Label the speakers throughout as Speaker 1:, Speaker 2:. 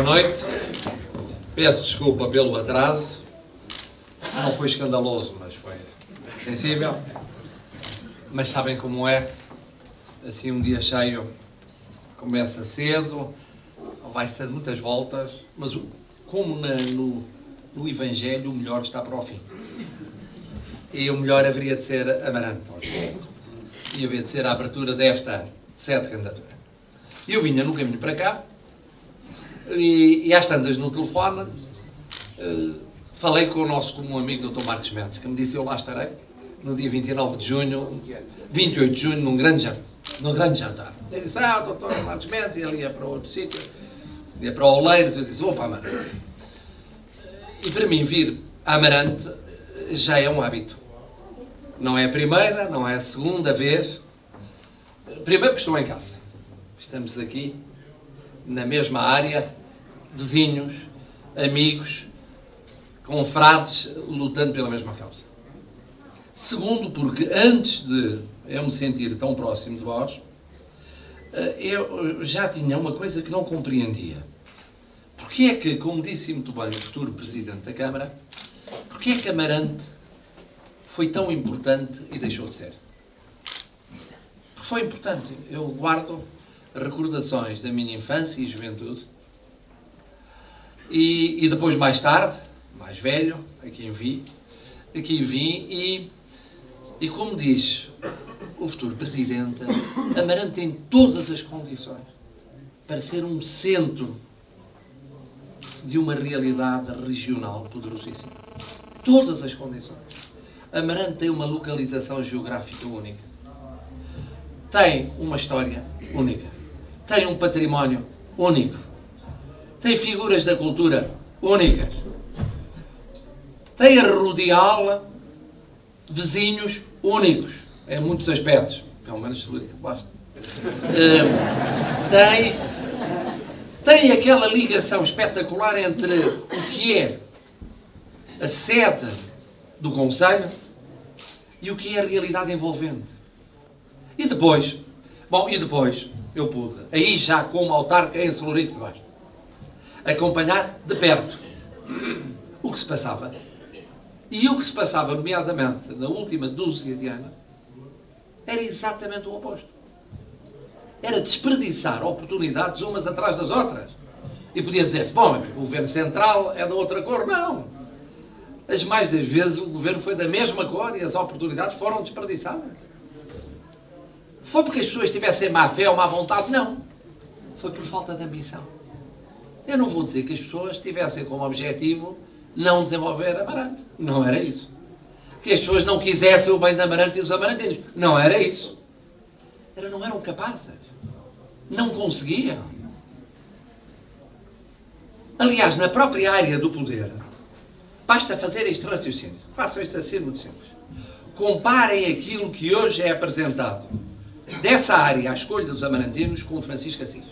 Speaker 1: boa noite. Peço desculpa pelo atraso. Não foi escandaloso, mas foi sensível. Mas sabem como é. Assim, um dia cheio começa cedo, vai-se ter muitas voltas, mas como no Evangelho, o melhor está para o fim. E o melhor haveria de ser Amarante. E haveria de ser a abertura desta sede de candidatura. Eu vinha no caminho para cá, e às tantas no telefone, falei com o nosso comum amigo Dr. Marcos Mendes, que me disse: eu lá estarei, no dia 29 de junho, 28 de junho, num grande jantar. Ele disse: Dr. Marcos Mendes, e ele ia para outro sítio, ia para Oleiros. Eu disse: vou para Amarante. E para mim vir a Amarante já é um hábito. Não é a primeira, não é a segunda vez. Primeiro porque estou em casa. Estamos aqui, na mesma área, vizinhos, amigos, confrades, lutando pela mesma causa. Segundo, porque antes de eu me sentir tão próximo de vós, eu já tinha uma coisa que não compreendia. Porque é que, como disse muito bem o futuro Presidente da Câmara, porque é que Amarante foi tão importante e deixou de ser? Porque foi importante. Eu guardo recordações da minha infância e juventude, e depois, mais tarde, mais velho, aqui vim, e como diz o futuro Presidente, Amarante tem todas as condições para ser um centro de uma realidade regional poderosíssima. Todas as condições. Amarante tem uma localização geográfica única. Tem uma história única. Tem um património único. Tem figuras da cultura únicas. Tem a Rodial, vizinhos únicos, em muitos aspectos. Pelo menos basta. Tem aquela ligação espetacular entre o que é a sede do Conselho e o que é a realidade envolvente. E depois eu pude, aí já como autarca em Celurico de Basto, acompanhar de perto o que se passava. E o que se passava, nomeadamente, na última dúzia de anos, era exatamente o oposto. Era desperdiçar oportunidades umas atrás das outras. E podia dizer-se: bom, o governo central é da outra cor. Não. As mais das vezes o governo foi da mesma cor e as oportunidades foram desperdiçadas. Foi porque as pessoas tivessem má fé ou má vontade? Não. Foi por falta de ambição. Eu não vou dizer que as pessoas tivessem como objetivo não desenvolver Amarante. Não era isso. Que as pessoas não quisessem o bem de Amarante e os amarantinos. Não era isso. Não eram capazes. Não conseguiam. Aliás, na própria área do poder, basta fazer este raciocínio. Façam este assim muito simples. Comparem aquilo que hoje é apresentado dessa área, a escolha dos amarantinos, com Francisco Assis,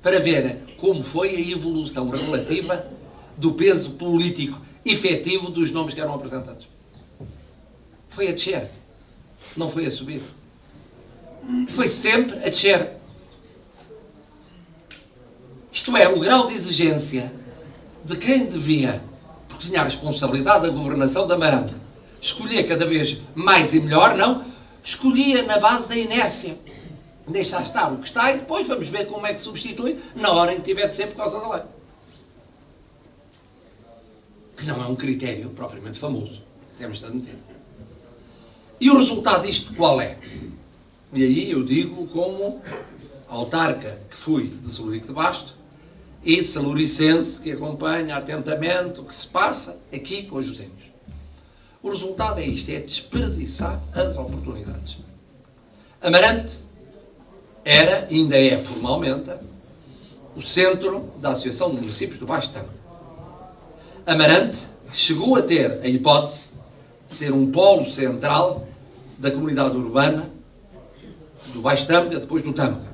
Speaker 1: para verem como foi a evolução relativa do peso político efetivo dos nomes que eram apresentados. Foi a descer, não foi a subir. Foi sempre a descer. Isto é, o grau de exigência de quem devia, porque tinha a responsabilidade da governação da Amarante, escolher cada vez mais e melhor, não, escolhia na base da inércia. Deixar estar o que está e depois vamos ver como é que substitui na hora em que tiver de ser por causa da lei. Que não é um critério propriamente famoso. Temos de admitir. E o resultado disto qual é? E aí eu digo como autarca que fui de Celurico de Basto e saluricense que acompanha atentamente o que se passa aqui com os vizinhos. O resultado é isto, é desperdiçar as oportunidades. Amarante era, ainda é formalmente, o centro da Associação de Municípios do Baixo Tâmega. Amarante chegou a ter a hipótese de ser um polo central da comunidade urbana do Baixo Tâmega, depois do Tâmega.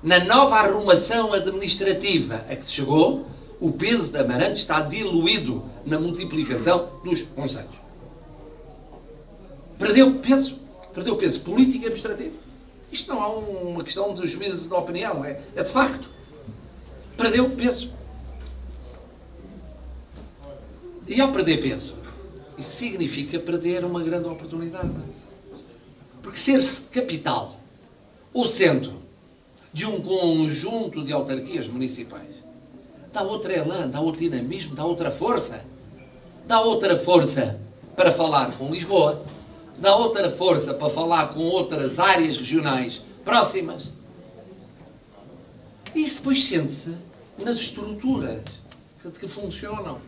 Speaker 1: Na nova arrumação administrativa a que se chegou, o peso de Amarante está diluído na multiplicação dos concelhos. Perdeu peso político e administrativo. Isto não é uma questão de juízo de opinião, é de facto. Perdeu peso. E ao perder peso, isso significa perder uma grande oportunidade. Porque ser-se capital ou centro de um conjunto de autarquias municipais dá outro elan, dá outro dinamismo, dá outra força. Dá outra força para falar com Lisboa, dá outra força para falar com outras áreas regionais próximas. E isso depois sente-se nas estruturas que funcionam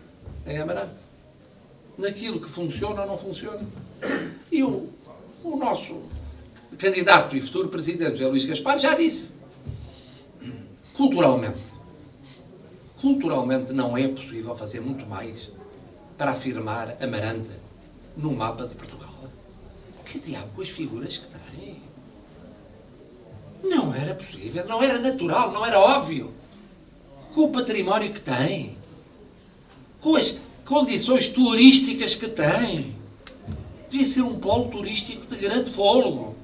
Speaker 1: em Amarante. Naquilo que funciona ou não funciona. E o nosso candidato e futuro presidente, José Luís Gaspar, já disse. Culturalmente não é possível fazer muito mais para afirmar Amarante no mapa de Portugal. Que diabo com as figuras que tem? Não era possível, não era natural, não era óbvio. Com o património que tem, com as condições turísticas que tem, devia ser um polo turístico de grande fôlego.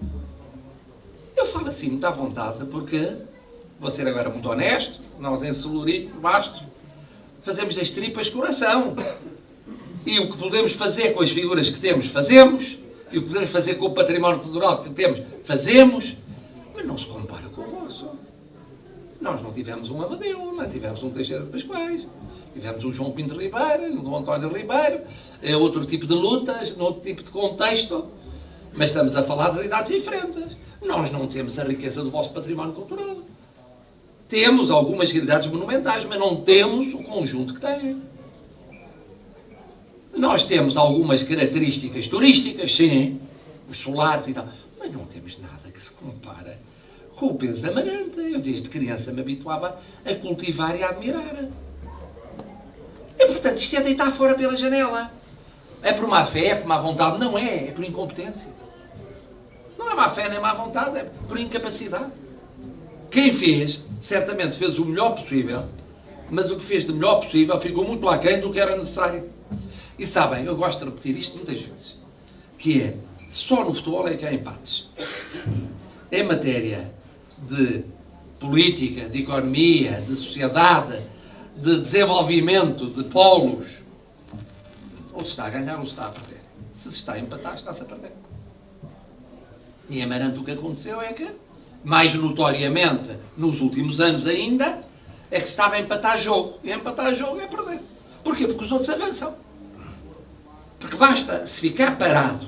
Speaker 1: Eu falo assim muito à vontade porque, vou ser agora muito honesto, nós em Celurico, Bastos, fazemos das tripas coração. E o que podemos fazer com as figuras que temos, fazemos. E o que podemos fazer com o património cultural que temos, fazemos. Mas não se compara com o vosso. Nós não tivemos um Amadeu, não tivemos um Teixeira de Pascoais. Tivemos um João Pinto Ribeiro, um António Ribeiro. É outro tipo de lutas, outro tipo de contexto. Mas estamos a falar de realidades diferentes. Nós não temos a riqueza do vosso património cultural. Temos algumas realidades monumentais, mas não temos o conjunto que têm. Nós temos algumas características turísticas, sim, os solares e tal, mas não temos nada que se compara com o peso da Amarante. Eu desde criança me habituava a cultivar e a admirar. E portanto isto é deitar fora pela janela. É por má fé, é por má vontade? Não é, é por incompetência. Não é má fé nem má vontade, é por incapacidade. Quem fez, certamente fez o melhor possível, mas o que fez de melhor possível ficou muito aquém do que era necessário. E sabem, eu gosto de repetir isto muitas vezes, que é, só no futebol é que há empates. Em matéria de política, de economia, de sociedade, de desenvolvimento, de polos, ou se está a ganhar ou se está a perder. Se está a empatar, está-se a perder. E em Amarante o que aconteceu é que, mais notoriamente, nos últimos anos ainda, é que se estava a empatar jogo. E empatar jogo é perder. Porquê? Porque os outros avançam. Porque basta se ficar parado,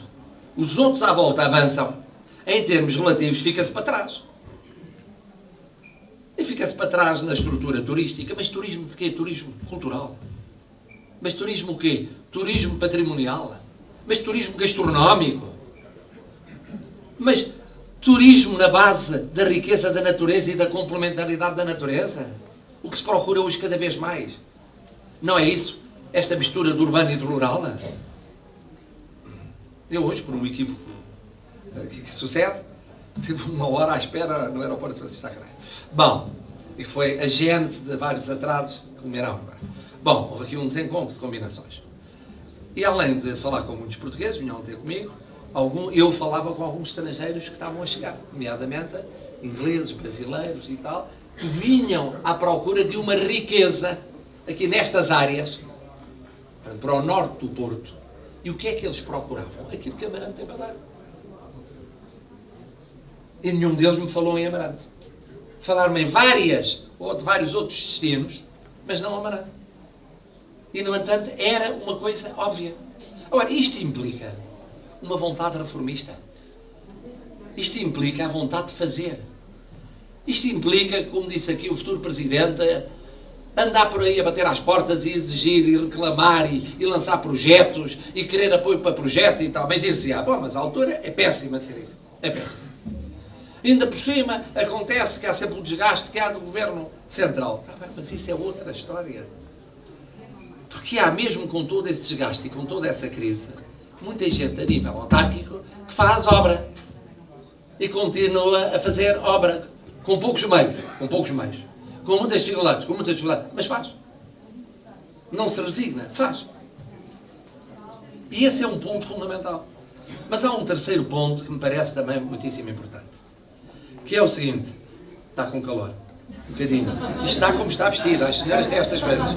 Speaker 1: os outros à volta avançam, em termos relativos fica-se para trás. E fica-se para trás na estrutura turística. Mas turismo de quê? Turismo cultural. Mas turismo o quê? Turismo patrimonial. Mas turismo gastronómico. Mas turismo na base da riqueza da natureza e da complementaridade da natureza. O que se procura hoje cada vez mais. Não é isso? Esta mistura do urbano e do rural? Eu hoje, por um equívoco que sucede, tive uma hora à espera no aeroporto de Francisco Sacramento. Bom, e que foi a gênese de vários atrasos que comeram agora. Bom, houve aqui um desencontro de combinações. E além de falar com muitos portugueses, vinham ter comigo, eu falava com alguns estrangeiros que estavam a chegar, nomeadamente ingleses, brasileiros e tal, que vinham à procura de uma riqueza aqui nestas áreas, para o norte do Porto. E o que é que eles procuravam? Aquilo que Amarante tem para dar. E nenhum deles me falou em Amarante. Falaram-me em vários outros destinos, mas não Amarante. E, no entanto, era uma coisa óbvia. Agora, isto implica uma vontade reformista. Isto implica a vontade de fazer. Isto implica, como disse aqui o futuro Presidente, andar por aí a bater às portas e exigir e reclamar e lançar projetos e querer apoio para projetos e tal. Mas dir-se, bom, mas a altura é péssima, Teresa. É péssima. Ainda por cima, acontece que há sempre o desgaste que há do Governo Central. Tá bem, mas isso é outra história. Porque há mesmo com todo esse desgaste e com toda essa crise, muita gente a nível autárquico que faz obra. E continua a fazer obra. Com poucos meios. Com muitas dificuldades, mas faz. Não se resigna, faz. E esse é um ponto fundamental. Mas há um terceiro ponto que me parece também muitíssimo importante, que é o seguinte: está com calor. Um bocadinho. E está como está vestida. As senhoras têm estas coisas.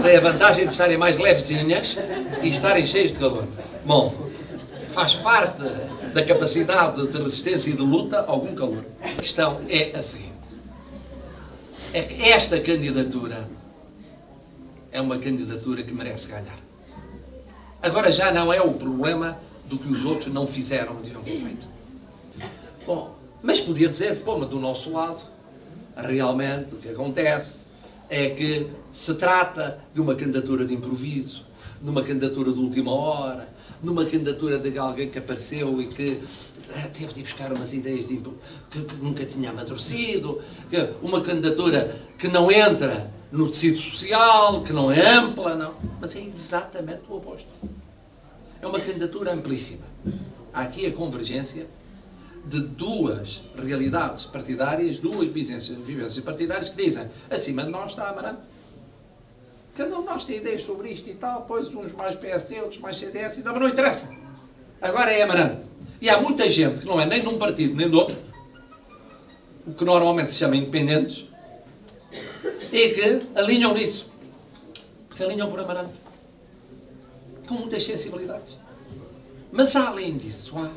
Speaker 1: Tem a vantagem de estarem mais levezinhas e estarem cheias de calor. Bom, faz parte da capacidade de resistência e de luta algum calor. A questão é a seguinte. É que esta candidatura é uma candidatura que merece ganhar. Agora já não é o problema do que os outros não fizeram, deviam ter feito. Bom, mas podia dizer-se, bom, mas do nosso lado, realmente o que acontece é que se trata de uma candidatura de improviso, de uma candidatura de última hora, numa candidatura de alguém que apareceu e que teve de buscar umas ideias que nunca tinha amadurecido, uma candidatura que não entra no tecido social, que não é ampla, não. Mas é exatamente o oposto. É uma candidatura amplíssima. Há aqui a convergência de duas realidades partidárias, duas vivências partidárias que dizem, acima de nós está Amarante. Cada um de nós tem ideias sobre isto e tal, pois uns mais PSD, outros mais CDS, mas não interessa. Agora é Amarante. E há muita gente que não é nem de um partido nem do outro, o que normalmente se chama independentes, e que alinham nisso. Porque alinham por Amarante. Com muitas sensibilidades. Mas além disso, há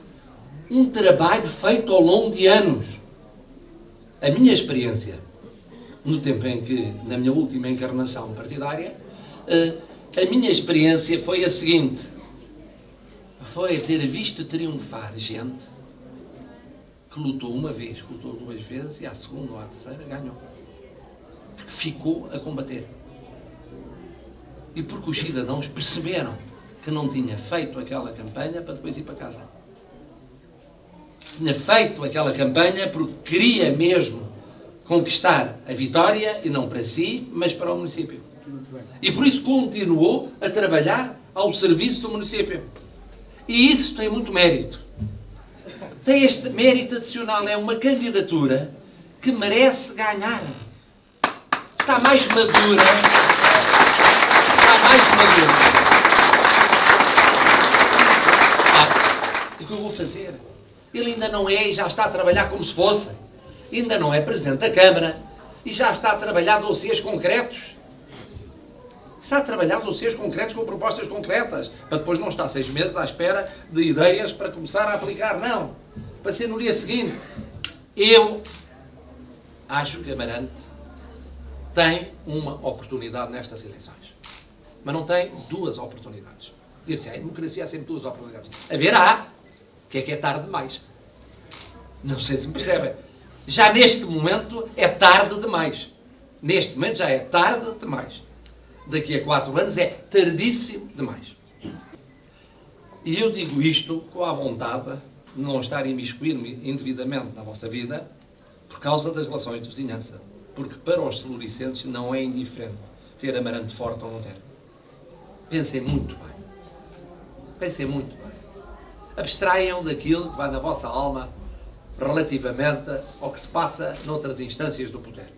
Speaker 1: um trabalho feito ao longo de anos. A minha experiência, no tempo em que, na minha última encarnação partidária, a minha experiência foi a seguinte. Foi ter visto triunfar gente que lutou uma vez, que lutou duas vezes, e à segunda ou à terceira ganhou. Porque ficou a combater. E porque os cidadãos perceberam que não tinha feito aquela campanha para depois ir para casa. Tinha feito aquela campanha porque queria mesmo conquistar a vitória, e não para si, mas para o município. E por isso continuou a trabalhar ao serviço do município. E isso tem muito mérito. Tem este mérito adicional. É uma candidatura que merece ganhar. Está mais madura. Está mais madura. E o que eu vou fazer? Ele ainda não é e já está a trabalhar como se fosse. Ainda não é Presidente da Câmara e já está a trabalhar dossiês concretos. Está a trabalhar dossiês concretos com propostas concretas, para depois não estar 6 meses à espera de ideias para começar a aplicar. Não. Para ser no dia seguinte. Eu acho que Amarante tem uma oportunidade nestas eleições. Mas não tem duas oportunidades. Disse, a democracia há sempre duas oportunidades. Haverá, que é tarde demais. Não sei se me percebem. Já neste momento é tarde demais. Neste momento já é tarde demais. Daqui a 4 anos é tardíssimo demais. E eu digo isto com a vontade de não estar a imiscuir-me indevidamente na vossa vida por causa das relações de vizinhança. Porque para os celuricenses não é indiferente ter Amarante forte ou não ter. Pensem muito bem. Pensem muito bem. Abstraiam daquilo que vai na vossa alma relativamente ao que se passa noutras instâncias do poder.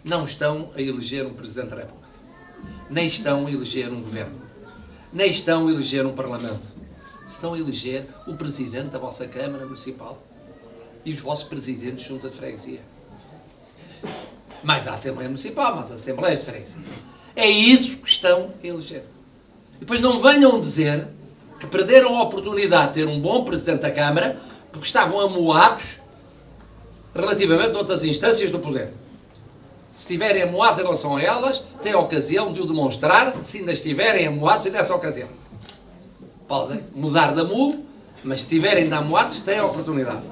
Speaker 1: Não estão a eleger um Presidente da República. Nem estão a eleger um Governo. Nem estão a eleger um Parlamento. Estão a eleger o Presidente da vossa Câmara Municipal e os vossos Presidentes de Junta de Freguesia. Mais a Assembleia Municipal, mais a Assembleia de Freguesia. É isso que estão a eleger. E depois não venham dizer que perderam a oportunidade de ter um bom Presidente da Câmara porque estavam amuados relativamente a outras instâncias do poder. Se estiverem amuados em relação a elas, têm a ocasião de o demonstrar se ainda estiverem amuados nessa ocasião. Podem mudar de amuo, mas se estiverem ainda amuados, têm a oportunidade.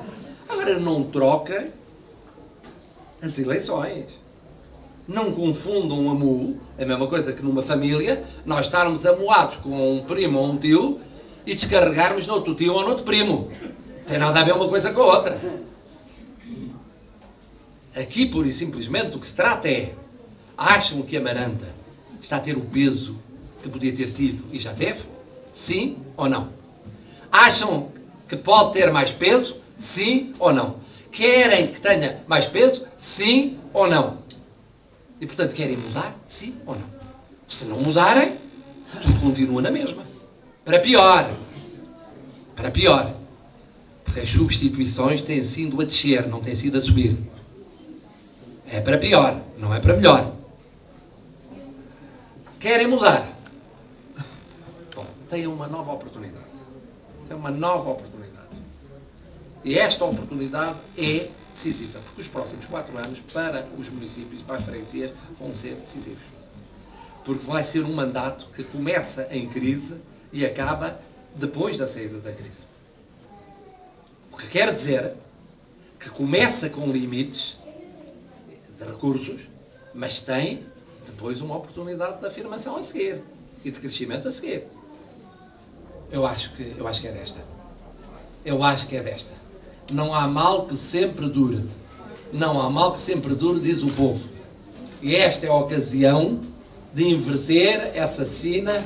Speaker 1: Agora, não troquem as eleições. Não confundam um amuo, é a mesma coisa que numa família, nós estarmos amuados com um primo ou um tio e descarregarmos no outro tio ou no outro primo. Não tem nada a ver uma coisa com a outra. Aqui, pura e simplesmente, o que se trata é, acham que Amarante está a ter o peso que podia ter tido e já teve? Sim ou não? Acham que pode ter mais peso? Sim ou não? Querem que tenha mais peso? Sim ou não? E, portanto, querem mudar? Sim ou não? Se não mudarem, tudo continua na mesma. Para pior. Para pior. Porque as substituições têm sido a descer, não têm sido a subir. É para pior, não é para melhor. Querem mudar? Bom, têm uma nova oportunidade. Tem uma nova oportunidade. E esta oportunidade é decisiva, porque os próximos 4 anos para os municípios e para as freguesias vão ser decisivos. Porque vai ser um mandato que começa em crise e acaba depois da saída da crise. O que quer dizer que começa com limites de recursos, mas tem depois uma oportunidade de afirmação a seguir e de crescimento a seguir. Eu acho que é desta. Eu acho que é desta. Não há mal que sempre dure. Não há mal que sempre dure, diz o povo. E esta é a ocasião de inverter essa sina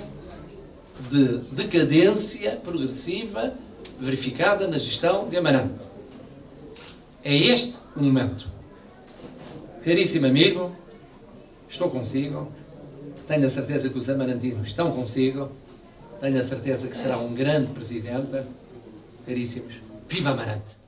Speaker 1: de decadência progressiva verificada na gestão de Amarante. É este o momento. Caríssimo amigo, estou consigo. Tenho a certeza que os amarantinos estão consigo. Tenho a certeza que será um grande presidente. Caríssimos, viva Amarante!